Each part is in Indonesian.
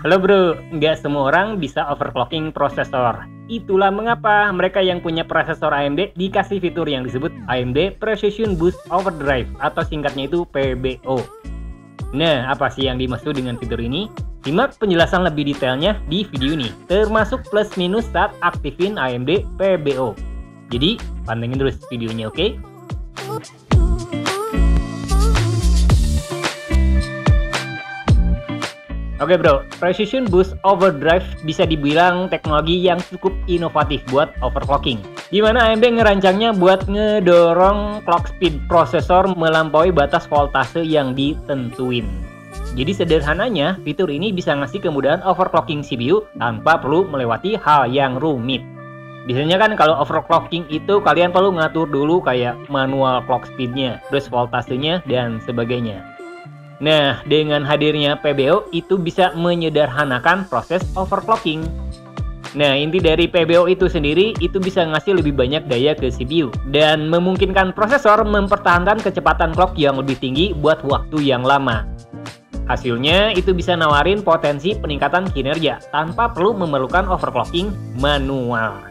Halo bro, nggak semua orang bisa overclocking prosesor. Itulah mengapa mereka yang punya prosesor AMD dikasih fitur yang disebut AMD Precision Boost Overdrive atau singkatnya itu PBO. Nah, apa sih yang dimaksud dengan fitur ini? Simak penjelasan lebih detailnya di video ini, termasuk plus minus saat aktifin AMD PBO. Jadi, pantengin terus videonya, oke? Oke bro, Precision Boost Overdrive bisa dibilang teknologi yang cukup inovatif buat overclocking. Dimana AMD ngerancangnya buat ngedorong clock speed prosesor melampaui batas voltase yang ditentuin. Jadi sederhananya, fitur ini bisa ngasih kemudahan overclocking CPU tanpa perlu melewati hal yang rumit. Biasanya kan kalau overclocking itu kalian perlu ngatur dulu kayak manual clock speednya, terus voltasenya, dan sebagainya. Nah, dengan hadirnya PBO itu bisa menyederhanakan proses overclocking. Nah, inti dari PBO itu sendiri itu bisa ngasih lebih banyak daya ke CPU dan memungkinkan prosesor mempertahankan kecepatan clock yang lebih tinggi buat waktu yang lama. Hasilnya itu bisa nawarin potensi peningkatan kinerja tanpa perlu memerlukan overclocking manual.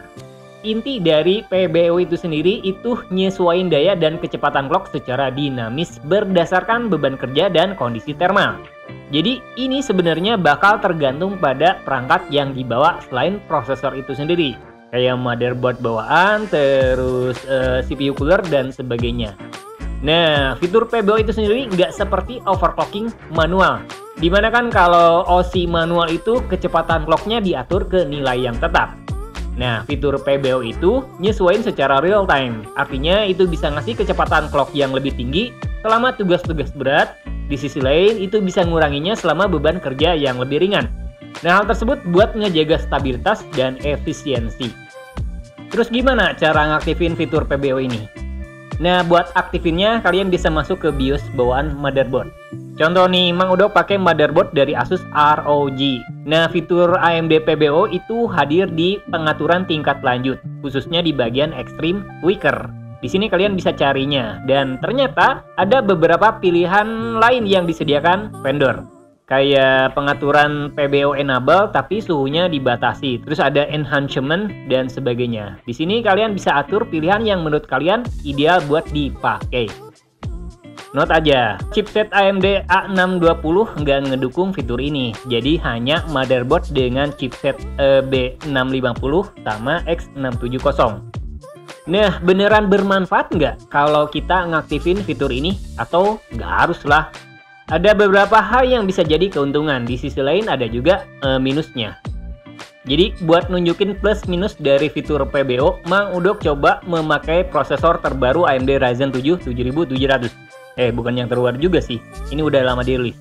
Inti dari PBO itu sendiri itu nyesuaiin daya dan kecepatan clock secara dinamis berdasarkan beban kerja dan kondisi thermal. Jadi ini sebenarnya bakal tergantung pada perangkat yang dibawa selain prosesor itu sendiri. Kayak motherboard bawaan, terus CPU cooler dan sebagainya. Nah, fitur PBO itu sendiri nggak seperti overclocking manual. Dimana kan kalau OC manual itu kecepatan clocknya diatur ke nilai yang tetap. Nah, fitur PBO itu nyesuaiin secara real time. Artinya itu bisa ngasih kecepatan clock yang lebih tinggi selama tugas-tugas berat. Di sisi lain itu bisa nguranginya selama beban kerja yang lebih ringan. Nah, hal tersebut buat ngejaga stabilitas dan efisiensi. Terus gimana cara ngaktifin fitur PBO ini? Nah, buat aktifinnya kalian bisa masuk ke BIOS bawaan motherboard. Contoh nih, Mang Udo pakai motherboard dari Asus ROG. Nah, fitur AMD PBO itu hadir di pengaturan tingkat lanjut, khususnya di bagian Extreme Weaker. Di sini kalian bisa carinya, dan ternyata ada beberapa pilihan lain yang disediakan vendor. Kayak pengaturan PBO enable tapi suhunya dibatasi. Terus ada enhancement dan sebagainya. Di sini kalian bisa atur pilihan yang menurut kalian ideal buat dipakai. Note aja, chipset AMD A620 nggak ngedukung fitur ini. Jadi hanya motherboard dengan chipset B650 sama X670. Nah, beneran bermanfaat nggak kalau kita ngaktifin fitur ini? Atau nggak harus lah? Ada beberapa hal yang bisa jadi keuntungan, di sisi lain ada juga minusnya. Jadi buat nunjukin plus minus dari fitur PBO, Mang Udo coba memakai prosesor terbaru AMD Ryzen 7 7700. Bukan yang terbaru juga sih, ini udah lama dirilis.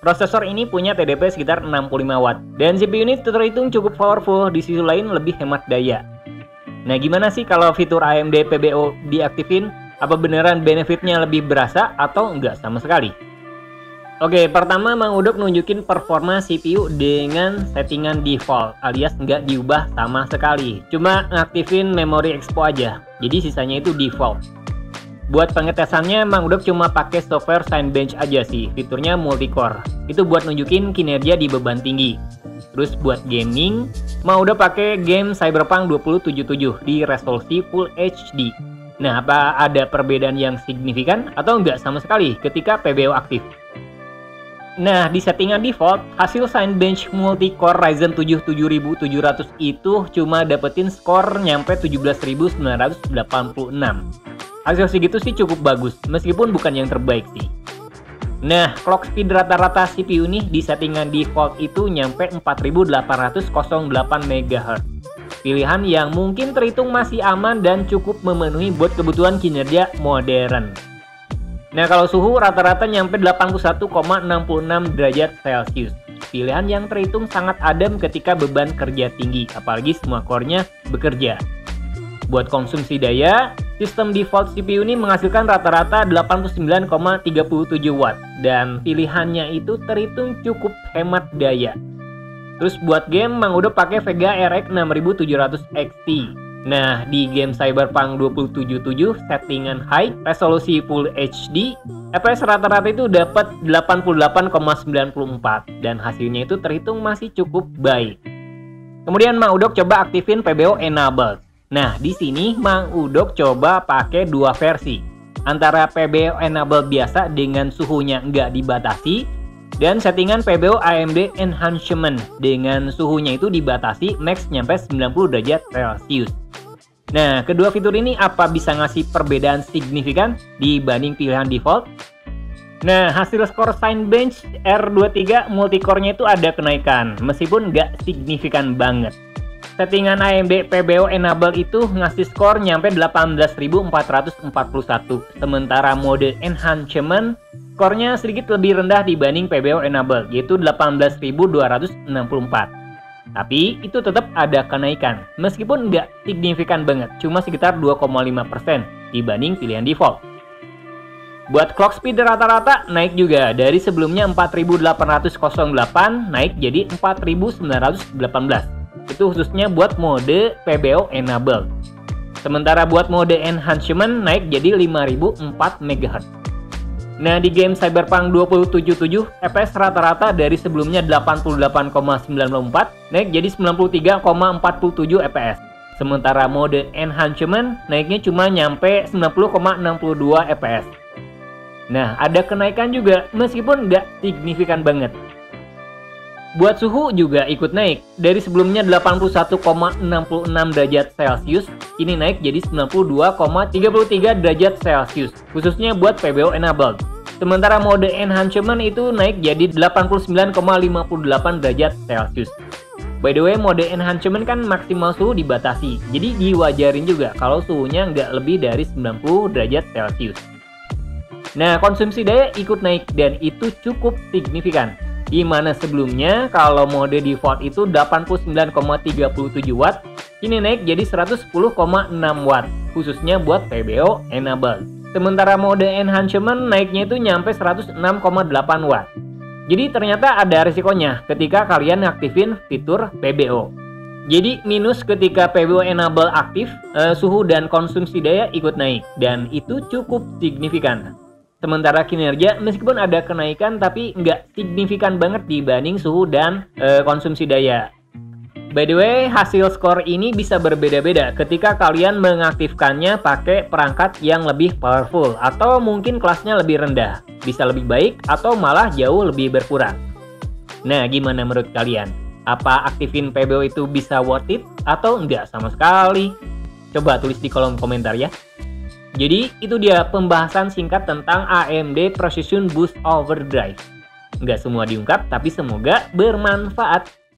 Prosesor ini punya TDP sekitar 65 watt, dan CPU ini terhitung cukup powerful, di sisi lain lebih hemat daya. Nah, gimana sih kalau fitur AMD PBO diaktifin? Apa beneran benefitnya lebih berasa atau enggak sama sekali? Oke, pertama Mang Udo nunjukin performa CPU dengan settingan default alias nggak diubah sama sekali. Cuma ngaktifin memory expo aja, jadi sisanya itu default. Buat pengetesannya Mang Udo cuma pakai software Cinebench aja sih, fiturnya multicore. Itu buat nunjukin kinerja di beban tinggi. Terus buat gaming, Mang Udo pakai game Cyberpunk 2077 di resolusi Full HD. Nah, apa ada perbedaan yang signifikan atau enggak sama sekali ketika PBO aktif? Nah, di settingan default, hasil Cinebench Multicore Ryzen 7 7700 itu cuma dapetin skor nyampe 17.986. Hasil segitu sih cukup bagus, meskipun bukan yang terbaik sih. Nah, clock speed rata-rata CPU nih di settingan default itu nyampe 4808 MHz. Pilihan yang mungkin terhitung masih aman dan cukup memenuhi buat kebutuhan kinerja modern. Nah, kalau suhu rata-rata nyampe 81,66 derajat Celcius. Pilihan yang terhitung sangat adem ketika beban kerja tinggi, apalagi semua core-nya bekerja. Buat konsumsi daya, sistem default CPU ini menghasilkan rata-rata 89,37 watt, dan pilihannya itu terhitung cukup hemat daya. Terus buat game, Mang Udo pakai Vega RX 6700 XT. Nah, di game Cyberpunk 2077 settingan high, resolusi Full HD, FPS rata-rata itu dapat 88,94 dan hasilnya itu terhitung masih cukup baik. Kemudian Mang Udok coba aktifin PBO Enable. Nah, di sini Mang Udok coba pakai dua versi. Antara PBO Enable biasa dengan suhunya nggak dibatasi, dan settingan PBO AMD Enhancement dengan suhunya itu dibatasi max nyampe 90 derajat Celcius. Nah, kedua fitur ini apa bisa ngasih perbedaan signifikan dibanding pilihan default? Nah, hasil skor Cinebench R23 multicore-nya itu ada kenaikan, meskipun nggak signifikan banget. Settingan AMD PBO Enable itu ngasih skor nyampe 18.441, sementara mode Enhancement skornya sedikit lebih rendah dibanding PBO Enable, yaitu 18.264. Tapi itu tetap ada kenaikan, meskipun nggak signifikan banget, cuma sekitar 2,5% dibanding pilihan default. Buat clock speed rata-rata naik juga, dari sebelumnya 4808 naik jadi 4918. Itu khususnya buat mode PBO Enable. Sementara buat mode Enhancement naik jadi 5004 MHz. Nah, di game Cyberpunk 2077, FPS rata-rata dari sebelumnya 88,94 naik jadi 93,47 FPS. Sementara mode Enhancement naiknya cuma nyampe 90,62 FPS. Nah, ada kenaikan juga meskipun nggak signifikan banget. Buat suhu juga ikut naik. Dari sebelumnya 81,66 derajat Celcius, ini naik jadi 92,33 derajat Celcius, khususnya buat PBO Enabled. Sementara mode Enhancement itu naik jadi 89,58 derajat Celcius. By the way, mode Enhancement kan maksimal suhu dibatasi, jadi diwajarin juga kalau suhunya nggak lebih dari 90 derajat Celcius. Nah, konsumsi daya ikut naik dan itu cukup signifikan. Di mana sebelumnya kalau mode default itu 89,37 watt, ini naik jadi 110,6 watt, khususnya buat PBO Enable. Sementara mode Enhancement naiknya itu nyampe 106,8 watt. Jadi ternyata ada risikonya ketika kalian ngaktifin fitur PBO. Jadi minus ketika PBO Enable aktif, suhu dan konsumsi daya ikut naik, dan itu cukup signifikan. Sementara kinerja meskipun ada kenaikan tapi nggak signifikan banget dibanding suhu dan konsumsi daya. By the way, hasil skor ini bisa berbeda-beda ketika kalian mengaktifkannya pakai perangkat yang lebih powerful atau mungkin kelasnya lebih rendah. Bisa lebih baik atau malah jauh lebih berkurang. Nah, gimana menurut kalian? Apa aktifin PBO itu bisa worth it atau enggak sama sekali? Coba tulis di kolom komentar ya. Jadi itu dia pembahasan singkat tentang AMD Precision Boost Overdrive. Nggak semua diungkap, tapi semoga bermanfaat.